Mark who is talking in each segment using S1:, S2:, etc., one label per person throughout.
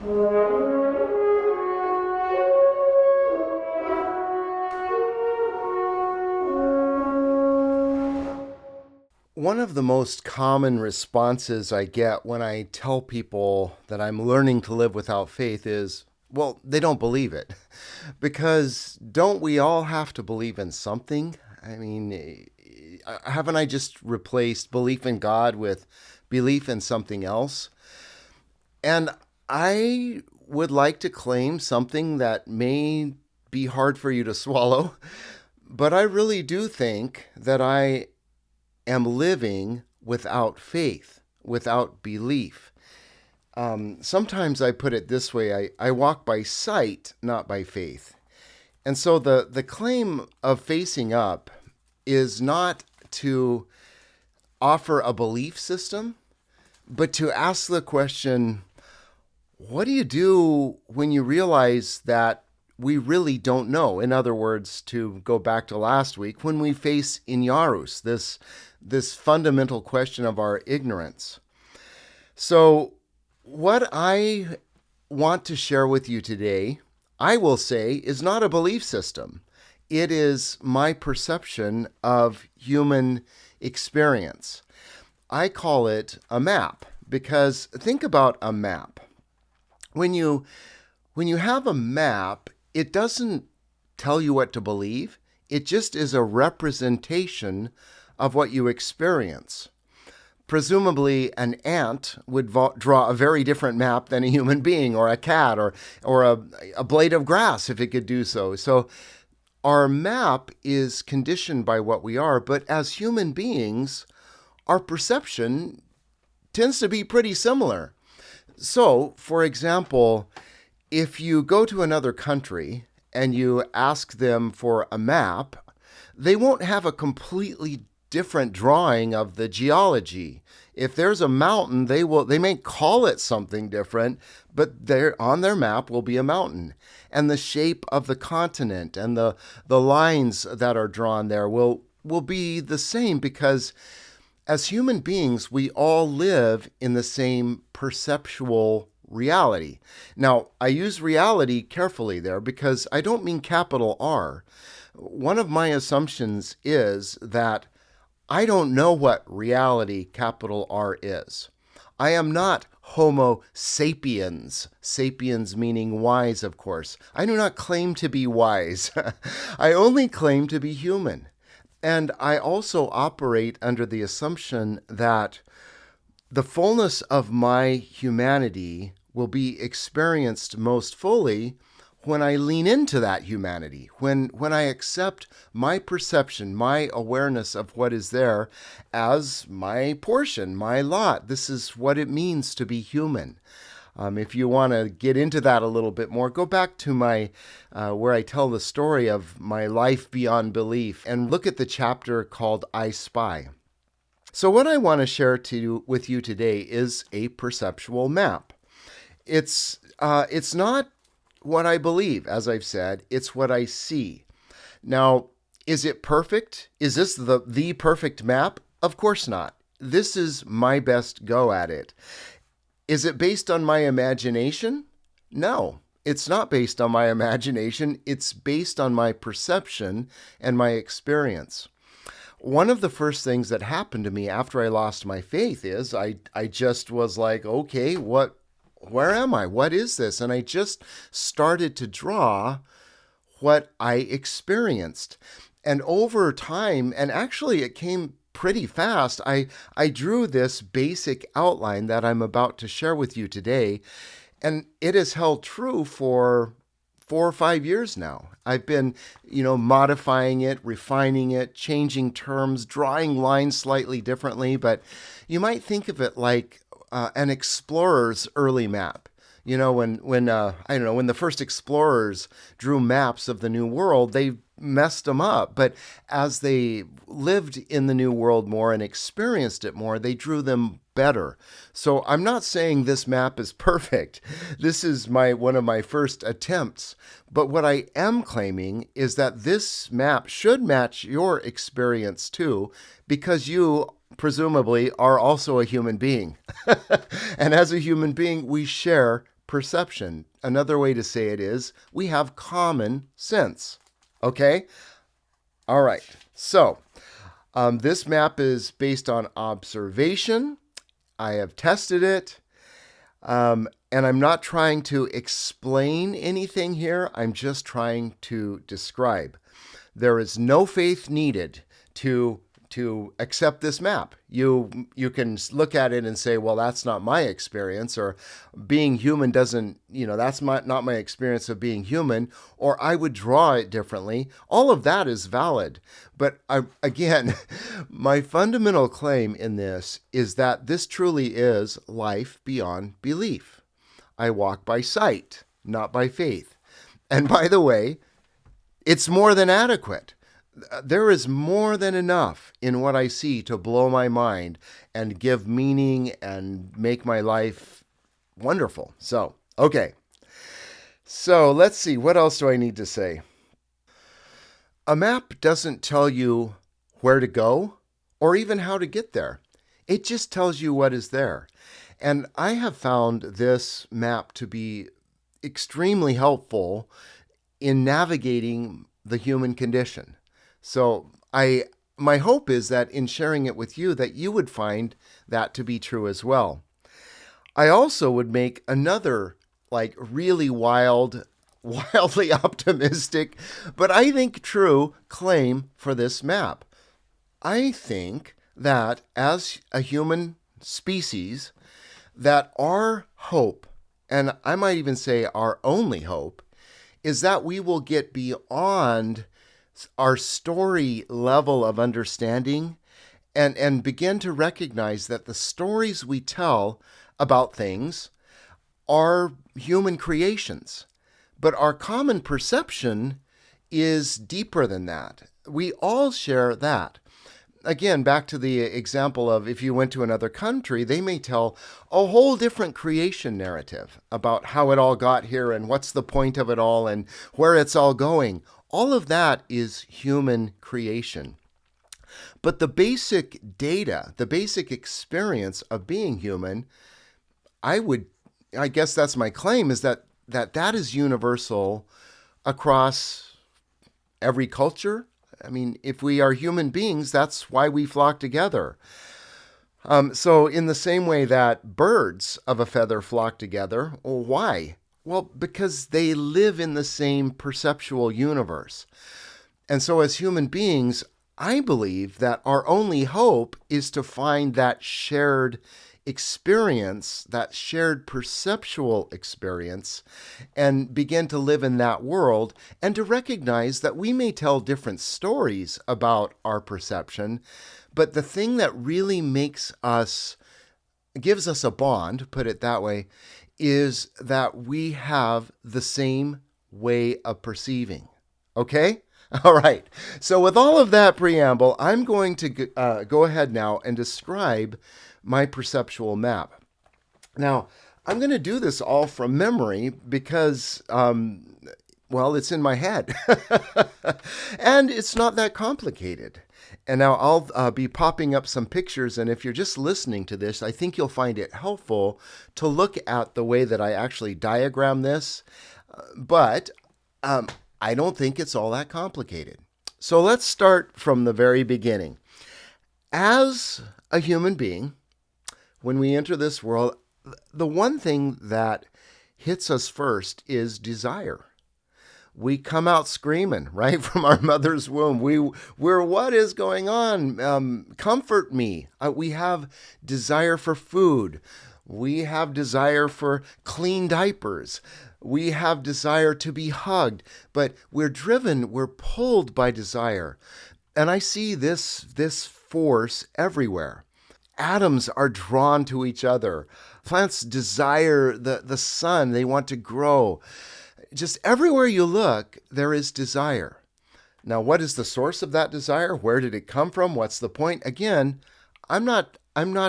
S1: One of the most common responses I get when I tell people that I'm learning to live without faith is, well, they don't believe it. Because don't we all have to believe in something? I mean, haven't I just replaced belief in God with belief in something else? And I would like to claim something that may be hard for you to swallow, but I really do think that I am living without faith, without belief. Sometimes I put it this way, I walk by sight, not by faith. And so the claim of facing up is not to offer a belief system, but to ask the question, what do you do when you realize that we really don't know? In other words, to go back to last week, when we face Inyarus, this fundamental question of our ignorance. So, what I want to share with you today, I will say, is not a belief system. It is my perception of human experience. I call it a map because think about a map. When you have a map, it doesn't tell you what to believe. It just is a representation of what you experience. Presumably, an ant would draw a very different map than a human being, or a cat, or a blade of grass if it could do so. So our map is conditioned by what we are, but as human beings, our perception tends to be pretty similar. So, for example, if you go to another country and you ask them for a map, they won't have a completely different drawing of the geology. If there's a mountain, they may call it something different, but on their map will be a mountain. And the shape of the continent and the lines that are drawn there will be the same because as human beings, we all live in the same perceptual reality. Now, I use reality carefully there because I don't mean capital R. One of my assumptions is that I don't know what reality, capital R, is. I am not Homo sapiens, sapiens meaning wise, of course. I do not claim to be wise. I only claim to be human. And I also operate under the assumption that the fullness of my humanity will be experienced most fully when I lean into that humanity, when I accept my perception, my awareness of what is there as my portion, my lot. This is what it means to be human. If you want to get into that a little bit more, go back to my where I tell the story of my life beyond belief and look at the chapter called I Spy. So what I want to share with you today is a perceptual map. It's not what I believe, as I've said, it's what I see. Now, is it perfect? Is this the perfect map? Of course not. This is my best go at it. Is it based on my imagination? No, it's not based on my imagination. It's based on my perception and my experience. One of the first things that happened to me after I lost my faith is I just was like, okay, where am I? What is this? And I just started to draw what I experienced. And over time, and actually it came pretty fast, I drew this basic outline that I'm about to share with you today. And it has held true for 4 or 5 years now. I've been, modifying it, refining it, changing terms, drawing lines slightly differently. But you might think of it like an explorer's early map. When the first explorers drew maps of the New World, they messed them up. But as they lived in the New World more and experienced it more, they drew them better. So I'm not saying this map is perfect. This is one of my first attempts. But what I am claiming is that this map should match your experience too, because you presumably are also a human being. And as a human being, we share perception. Another way to say it is we have common sense. Okay? All right. So, this map is based on observation. I have tested it. And I'm not trying to explain anything here. I'm just trying to describe. There is no faith needed to accept this map. You can look at it and say, well, that's not my experience, or being human doesn't, that's not my experience of being human, or I would draw it differently. All of that is valid. But again, my fundamental claim in this is that this truly is life beyond belief. I walk by sight, not by faith. And by the way, it's more than adequate. There is more than enough in what I see to blow my mind and give meaning and make my life wonderful. So, okay. So let's see. What else do I need to say? A map doesn't tell you where to go or even how to get there. It just tells you what is there. And I have found this map to be extremely helpful in navigating the human condition. So my hope is that in sharing it with you, that you would find that to be true as well. I also would make another really wildly optimistic, but I think true claim for this map. I think that as a human species, that our hope, and I might even say our only hope, is that we will get beyond our story level of understanding and begin to recognize that the stories we tell about things are human creations. But our common perception is deeper than that. We all share that. Again, back to the example of if you went to another country, they may tell a whole different creation narrative about how it all got here and what's the point of it all and where it's all going. All of that is human creation. But the basic data, the basic experience of being human, I guess that's my claim, is that is universal across every culture. I mean, if we are human beings, that's why we flock together. So in the same way that birds of a feather flock together, well, why? Well, because they live in the same perceptual universe. And so as human beings, I believe that our only hope is to find that shared experience, that shared perceptual experience, and begin to live in that world, and to recognize that we may tell different stories about our perception, but the thing that really gives us a bond, put it that way, is that we have the same way of perceiving. Okay? All right. So with all of that preamble, I'm going to go ahead now and describe my perceptual map. Now, I'm going to do this all from memory because, it's in my head. And it's not that complicated. And now I'll be popping up some pictures, and if you're just listening to this, I think you'll find it helpful to look at the way that I actually diagram this. But I don't think it's all that complicated. So let's start from the very beginning. As a human being, when we enter this world, the one thing that hits us first is desire. We come out screaming, right, from our mother's womb. We're what is going on? Comfort me. We have desire for food. We have desire for clean diapers. We have desire to be hugged. But we're pulled by desire. And I see this force everywhere. Atoms are drawn to each other. Plants desire the sun. They want to grow. Just everywhere you look, there is desire. Now, what is the source of that desire? Where did it come from? What's the point? Again, I'm not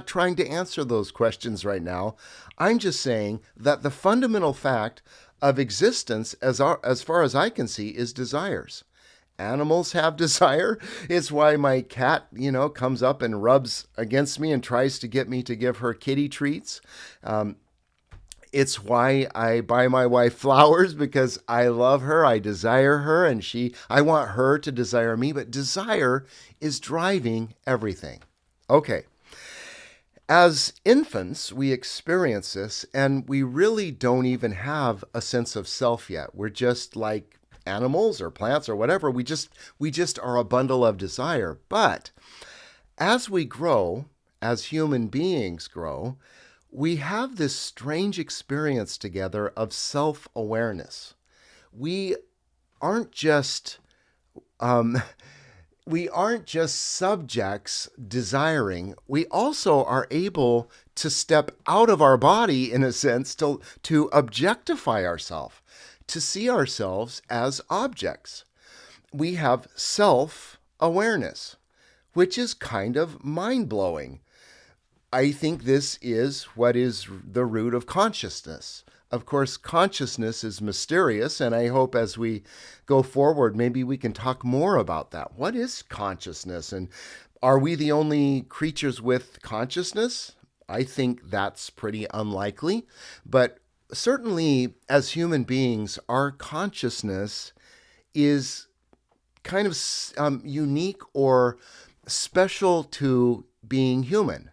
S1: trying to answer those questions right now. I'm just saying that the fundamental fact of existence, as far as I can see, is desires. Animals have desire. It's why my cat, comes up and rubs against me and tries to get me to give her kitty treats. It's why I buy my wife flowers, because I love her, I desire her, and I want her to desire me, but desire is driving everything. Okay. As infants, we experience this, and we really don't even have a sense of self yet. We're just like animals or plants or whatever. We just are a bundle of desire. But as we grow, as human beings grow, we have this strange experience together of self-awareness. We aren't just um, we aren't just subjects desiring. We also are able to step out of our body, in a sense, to objectify ourselves, to see ourselves as objects. We have self-awareness, which is kind of mind-blowing. I think this is what is the root of consciousness. Of course, consciousness is mysterious, and I hope as we go forward, maybe we can talk more about that. What is consciousness, and are we the only creatures with consciousness? I think that's pretty unlikely, but certainly as human beings, our consciousness is kind of unique or special to being human.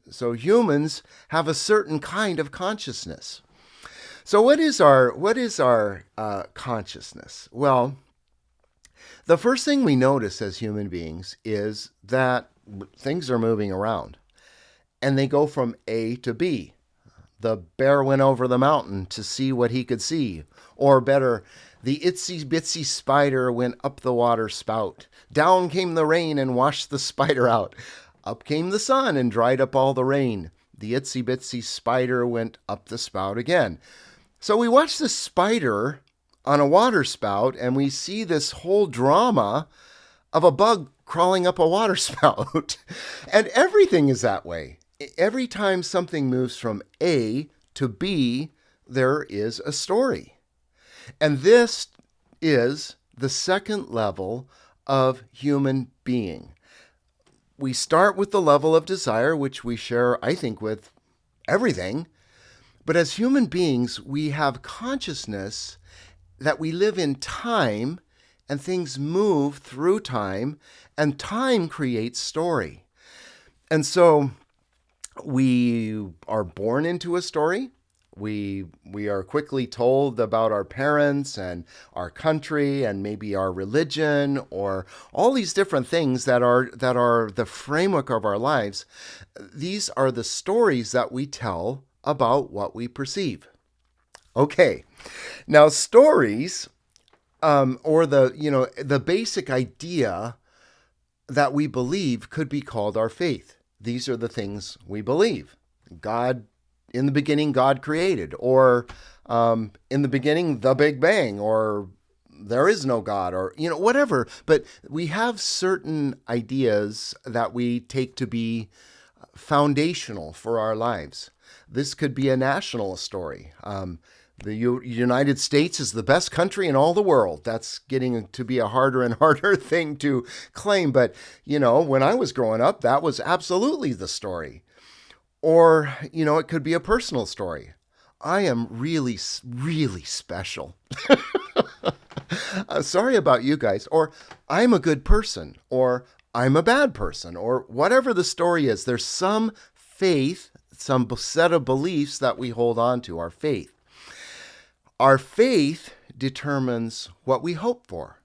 S1: So humans have a certain kind of consciousness. So what is our consciousness? Well, the first thing we notice as human beings is that things are moving around, and they go from A to B. The bear went over the mountain to see what he could see, or better, the itsy bitsy spider went up the water spout. Down came the rain and washed the spider out. Up came the sun and dried up all the rain. The itsy bitsy spider went up the spout again. So we watch this spider on a water spout, and we see this whole drama of a bug crawling up a water spout. And everything is that way. Every time something moves from A to B, there is a story. And this is the second level of human being. We start with the level of desire, which we share, I think, with everything. But as human beings, we have consciousness that we live in time, and things move through time, and time creates story. And so we are born into a story. We are quickly told about our parents and our country and maybe our religion, or all these different things that are the framework of our lives. These are the stories that we tell about what we perceive. Okay, now stories, or the basic idea that we believe could be called our faith. These are the things we believe. In the beginning, God created, or in the beginning, the Big Bang, or there is no God, or whatever. But we have certain ideas that we take to be foundational for our lives. This could be a national story. The United States is the best country in all the world. That's getting to be a harder and harder thing to claim. But, when I was growing up, that was absolutely the story. Or, it could be a personal story. I am really, really special. Sorry about you guys. Or I'm a good person. Or I'm a bad person. Or whatever the story is, there's some faith, some set of beliefs that we hold on to, our faith. Our faith determines what we hope for.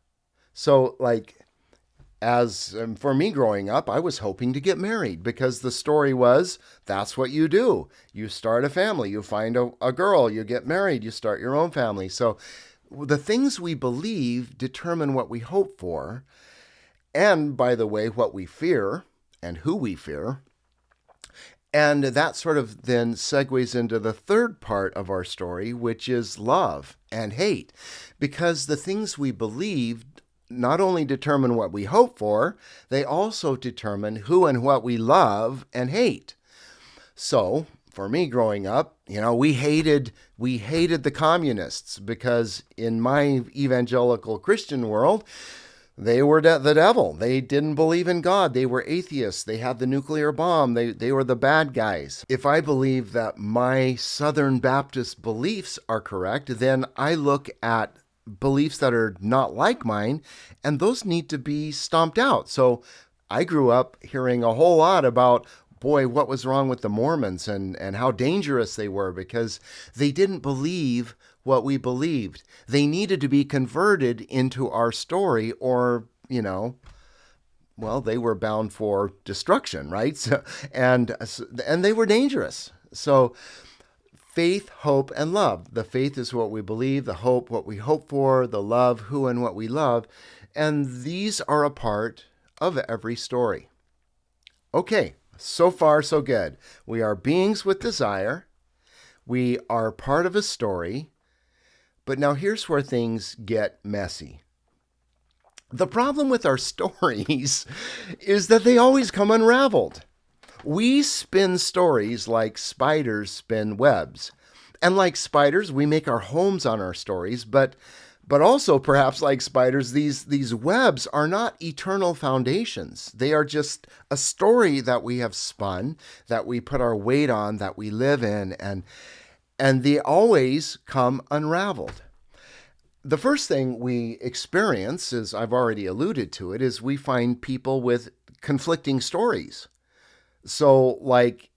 S1: So, as for me growing up, I was hoping to get married, because the story was, that's what you do. You start a family, you find a girl, you get married, you start your own family. So the things we believe determine what we hope for. And by the way, what we fear and who we fear. And that sort of then segues into the third part of our story, which is love and hate. Because the things we believe not only determine what we hope for, they also determine who and what we love and hate. So, for me growing up, we hated the communists, because in my evangelical Christian world, They were the devil. They didn't believe in God. They were atheists. They had the nuclear bomb. They were the bad guys. If I believe that my Southern Baptist beliefs are correct, then I look at beliefs that are not like mine, and those need to be stomped out. So I grew up hearing a whole lot about, boy, what was wrong with the Mormons and how dangerous they were because they didn't believe what we believed. They needed to be converted into our story, or, well, they were bound for destruction, right? And they were dangerous. So faith, hope, and love. The faith is what we believe, the hope, what we hope for, the love, who and what we love. And these are a part of every story. Okay, so far so good. We are beings with desire. We are part of a story. But now here's where things get messy. The problem with our stories is that they always come unraveled. We spin stories like spiders spin webs. And like spiders, we make our homes on our stories, but also perhaps like spiders, these webs are not eternal foundations. They are just a story that we have spun, that we put our weight on, that we live in, and they always come unraveled. The first thing we experience, as I've already alluded to it, is we find people with conflicting stories. So, like,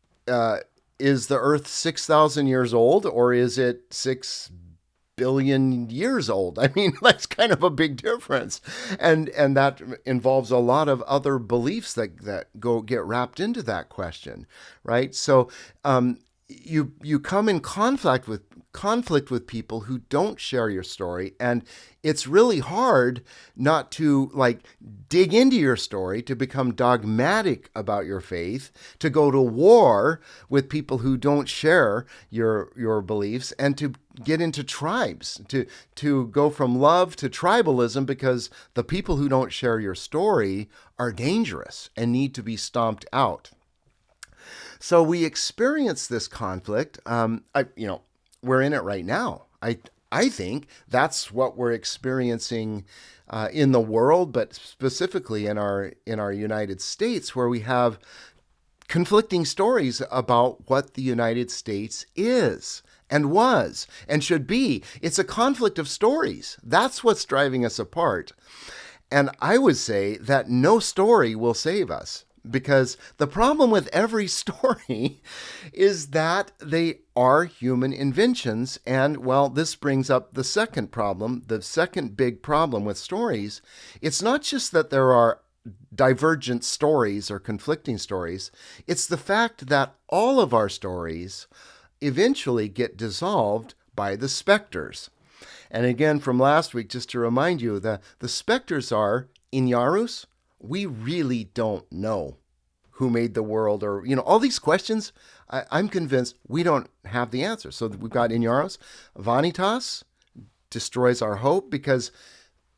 S1: is the Earth 6,000 years old, or is it 6 billion years old? I mean, that's kind of a big difference. And that involves a lot of other beliefs that get wrapped into that question, right? So, you come in conflict with people who don't share your story, and it's really hard not to dig into your story, to become dogmatic about your faith, to go to war with people who don't share your beliefs, and to get into tribes, to go from love to tribalism, because the people who don't share your story are dangerous and need to be stomped out. So we experience this conflict. We're in it right now. I think that's what we're experiencing in the world, but specifically in our United States, where we have conflicting stories about what the United States is and was and should be. It's a conflict of stories. That's what's driving us apart. And I would say that no story will save us. Because the problem with every story is that they are human inventions. And, well, this brings up the second problem, the second big problem with stories. It's not just that there are divergent stories or conflicting stories. It's the fact that all of our stories eventually get dissolved by the specters. And again, from last week, just to remind you, the specters are Iñárritu. We really don't know who made the world, or, all these questions. I'm convinced we don't have the answer. So we've got Iñárritu. Vanitas destroys our hope because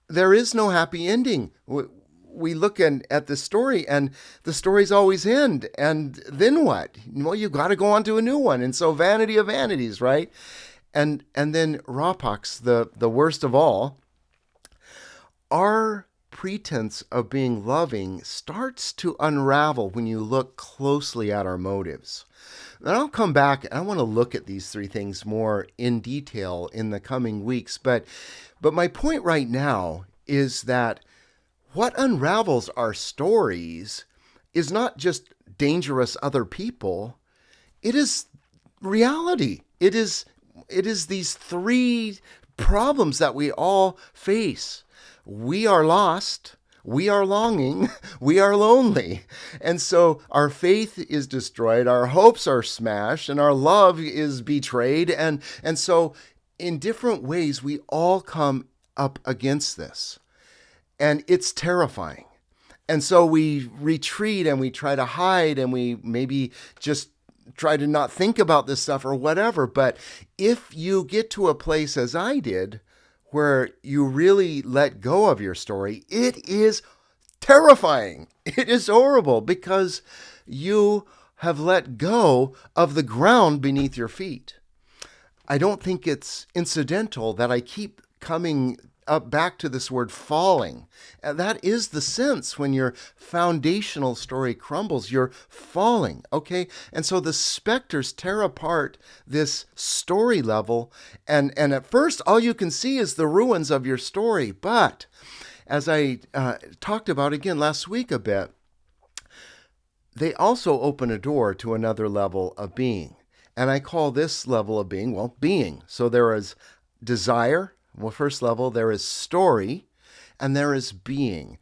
S1: there is no happy ending. We look at the story, and the stories always end. And then what? Well, you've got to go on to a new one. And so vanity of vanities, right? And then Rapax, the worst of all, our pretense of being loving starts to unravel when you look closely at our motives. And I'll come back and I want to look at these three things more in detail in the coming weeks. But my point right now is that what unravels our stories is not just dangerous other people. It is reality. It is these three problems that we all face. We are lost, we are longing, we are lonely. And so our faith is destroyed, our hopes are smashed, and our love is betrayed. And so in different ways, we all come up against this. And it's terrifying. And so we retreat and we try to hide, and we maybe just try to not think about this stuff or whatever. But if you get to a place, as I did, where you really let go of your story, it is terrifying. It is horrible because you have let go of the ground beneath your feet. I don't think it's incidental that I keep coming up back to this word falling. And that is the sense when your foundational story crumbles, you're falling, okay? And so the specters tear apart this story level, and at first all you can see is the ruins of your story. But as I talked about again last week a bit, they also open a door to another level of being. And I call this level of being, well, being. So there is desire. Well, first level, there is story, and there is being.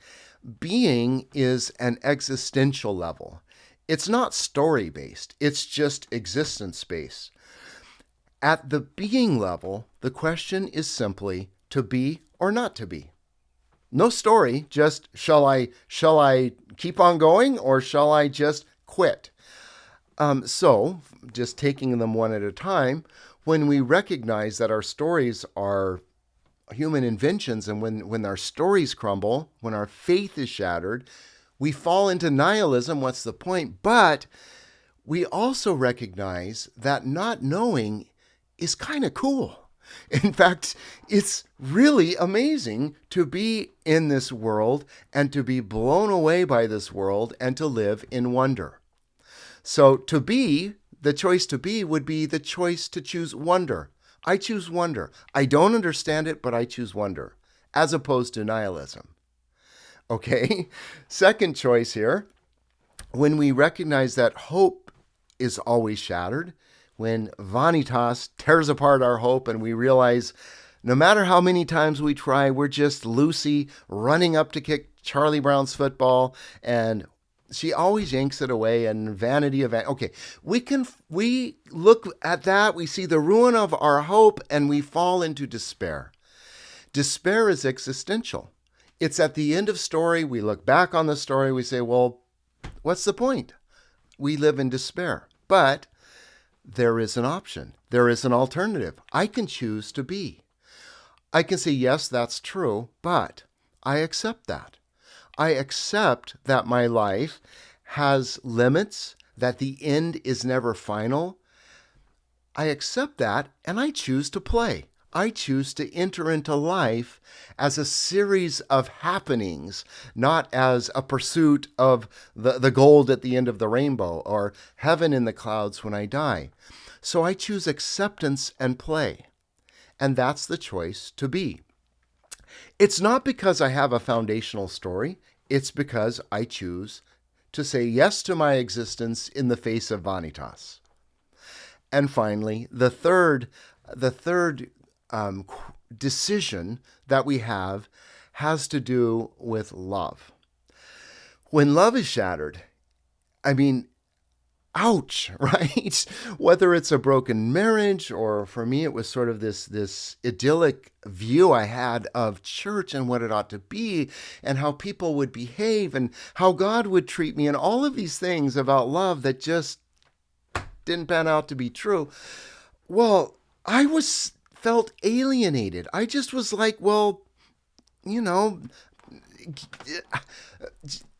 S1: Being is an existential level. It's not story-based. It's just existence-based. At the being level, the question is simply to be or not to be. No story, just shall I keep on going or shall I just quit? So, just taking them one at a time, when we recognize that our stories are human inventions, and when our stories crumble, when our faith is shattered, we fall into nihilism. What's the point? But we also recognize that not knowing is kind of cool. In fact, it's really amazing to be in this world and to be blown away by this world and to live in wonder. So to be, the choice to be would be the choice to choose wonder. I choose wonder. I don't understand it, but I choose wonder, as opposed to nihilism. Okay? Second choice here, when we recognize that hope is always shattered, when Vanitas tears apart our hope and we realize no matter how many times we try, we're just Lucy running up to kick Charlie Brown's football, and she always yanks it away, and vanity of okay. We look at that, we see the ruin of our hope, and we fall into despair. Despair is existential. It's at the end of story, we look back on the story, we say, well, what's the point? We live in despair. But there is an option. There is an alternative. I can choose to be. I can say, yes, that's true, but I accept that. I accept that my life has limits, that the end is never final. I accept that, and I choose to play. I choose to enter into life as a series of happenings, not as a pursuit of the gold at the end of the rainbow or heaven in the clouds when I die. So I choose acceptance and play. And that's the choice to be. It's not because I have a foundational story. It's because I choose to say yes to my existence in the face of Vanitas. And finally, the third decision that we have has to do with love. When love is shattered, I mean, ouch, right? Whether it's a broken marriage, or for me, it was sort of this idyllic view I had of church and what it ought to be, and how people would behave, and how God would treat me, and all of these things about love that just didn't pan out to be true. Well, I felt alienated. I just was like, well,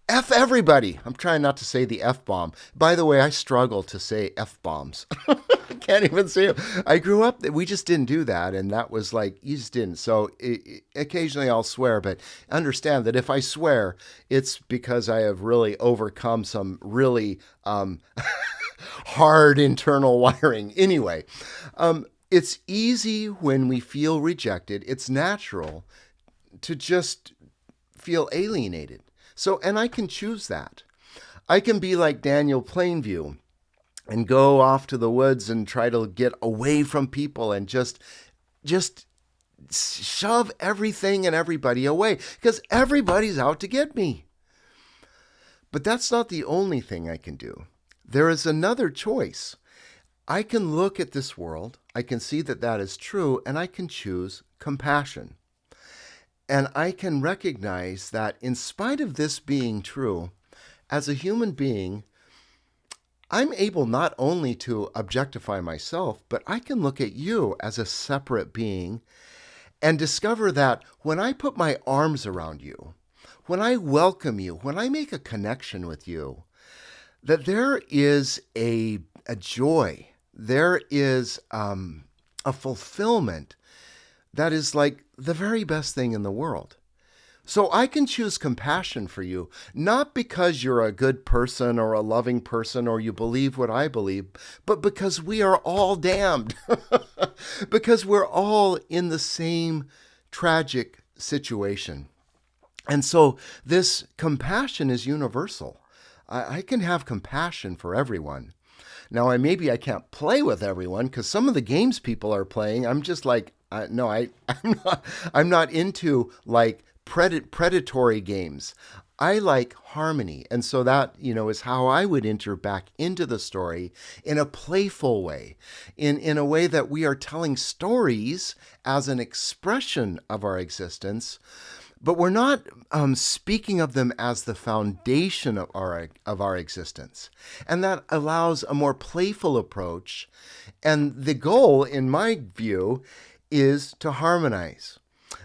S1: F everybody. I'm trying not to say the F-bomb. By the way, I struggle to say F-bombs. I can't even say it. I grew up, we just didn't do that. And that was like, you just didn't. So occasionally I'll swear, but understand that if I swear, it's because I have really overcome some really hard internal wiring. Anyway, it's easy when we feel rejected. It's natural to just feel alienated. So, and I can choose that. I can be like Daniel Plainview and go off to the woods and try to get away from people and just shove everything and everybody away because everybody's out to get me. But that's not the only thing I can do. There is another choice. I can look at this world, I can see that that is true, and I can choose compassion. And I can recognize that in spite of this being true, as a human being, I'm able not only to objectify myself, but I can look at you as a separate being and discover that when I put my arms around you, when I welcome you, when I make a connection with you, that there is a joy, there is a fulfillment that is like the very best thing in the world. So I can choose compassion for you, not because you're a good person or a loving person or you believe what I believe, but because we are all damned. Because we're all in the same tragic situation. And so this compassion is universal. I can have compassion for everyone. Now, maybe I can't play with everyone because some of the games people are playing, I'm just like, no, I'm not into like predatory games. I like harmony. And so that, is how I would enter back into the story in a playful way, in a way that we are telling stories as an expression of our existence, but we're not speaking of them as the foundation of our existence. And that allows a more playful approach. And the goal, in my view, is to harmonize.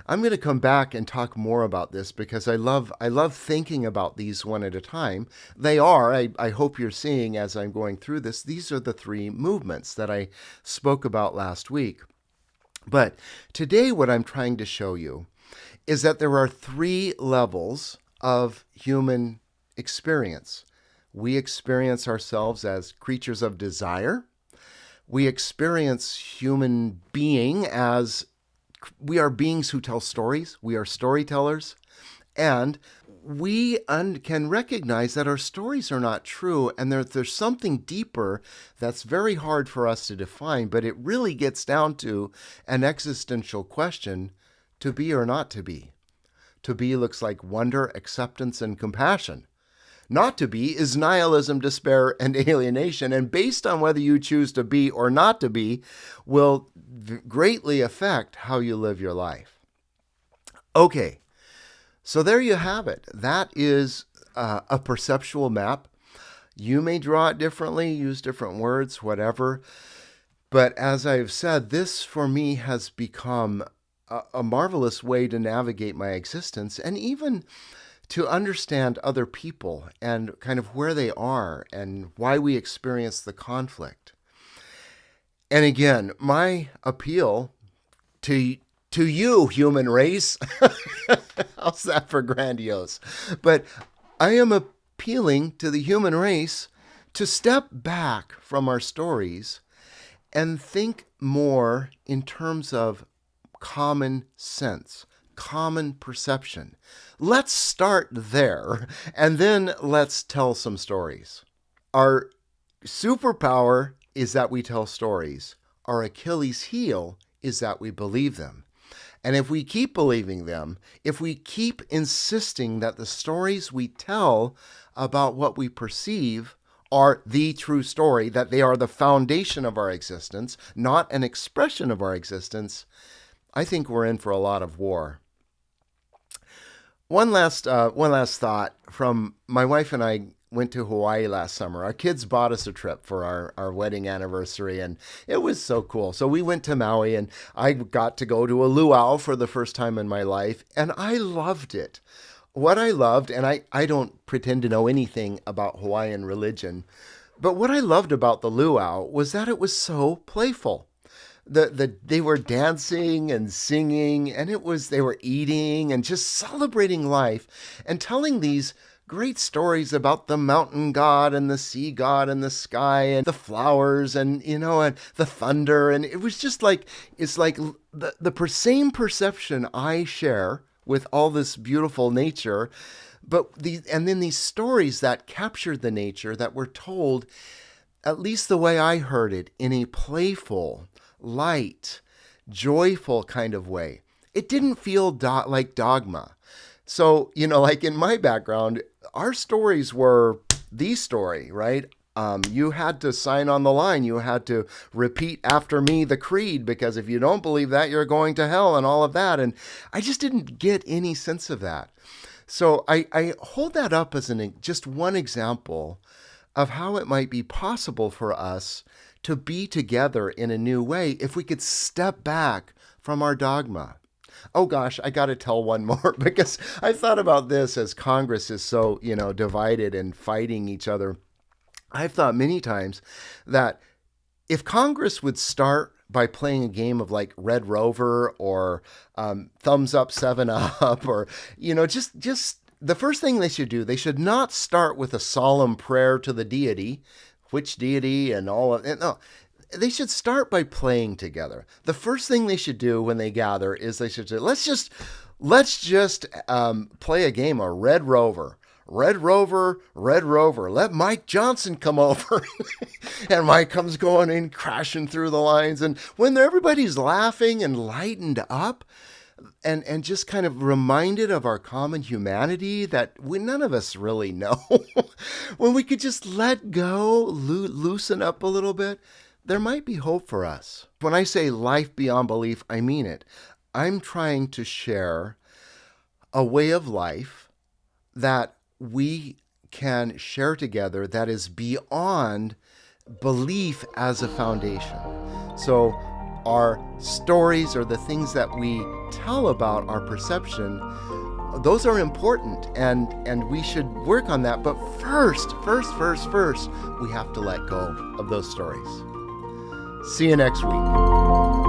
S1: I'm going to come back and talk more about this because I love thinking about these one at a time. They are, I hope you're seeing as I'm going through this, these are the three movements that I spoke about last week. But today what I'm trying to show you is that there are three levels of human experience. We experience ourselves as creatures of desire. We experience human being as we are beings who tell stories. We are storytellers. And we can recognize that our stories are not true and there's something deeper that's very hard for us to define, but it really gets down to an existential question: to be or not to be. To be looks like wonder, acceptance, and compassion. Not to be is nihilism, despair, and alienation. And based on whether you choose to be or not to be will greatly affect how you live your life. Okay, so there you have it. That is a perceptual map. You may draw it differently, use different words, whatever. But as I've said, this for me has become a marvelous way to navigate my existence and even to understand other people and kind of where they are and why we experience the conflict. And again, my appeal to you, human race, how's that for grandiose? But I am appealing to the human race to step back from our stories and think more in terms of common sense, common perception. Let's start there, and then let's tell some stories. Our superpower is that we tell stories. Our Achilles heel is that we believe them. And if we keep believing them, if we keep insisting that the stories we tell about what we perceive are the true story, that they are the foundation of our existence, not an expression of our existence, I think we're in for a lot of war. One last thought from my wife and I went to Hawaii last summer. Our kids bought us a trip for our wedding anniversary, and it was so cool. So we went to Maui, and I got to go to a luau for the first time in my life, and I loved it. What I loved, and I don't pretend to know anything about Hawaiian religion, but what I loved about the luau was that it was so playful. They were dancing and singing, and they were eating and just celebrating life and telling these great stories about the mountain god and the sea god and the sky and the flowers and and the thunder. And it was just like, it's like the same perception I share with all this beautiful nature, and then these stories that captured the nature that were told, at least the way I heard it, in a playful, light, joyful kind of way. It didn't feel like dogma. So, like in my background, our stories were the story, right? You had to sign on the line. You had to repeat after me the creed, because if you don't believe that, you're going to hell and all of that. And I just didn't get any sense of that. So I hold that up as just one example of how it might be possible for us to be together in a new way if we could step back from our dogma. Oh gosh, I got to tell one more, because I thought about this as Congress is so, divided and fighting each other. I've thought many times that if Congress would start by playing a game of like Red Rover or Thumbs Up 7 Up, or, just the first thing they should do, they should not start with a solemn prayer to the deity, which deity and all of it. No, they should start by playing together. The first thing they should do when they gather is they should say, let's just play a game of Red Rover. Red Rover, Red Rover, let Mike Johnson come over. And Mike comes going in, crashing through the lines. And when everybody's laughing and lightened up and just kind of reminded of our common humanity that none of us really know, when we could just let go, loosen up a little bit, there might be hope for us. When I say life beyond belief, I mean it. I'm trying to share a way of life that we can share together that is beyond belief as a foundation. So our stories or the things that we tell about our perception, those are important, and we should work on that. But first, we have to let go of those stories. See you next week.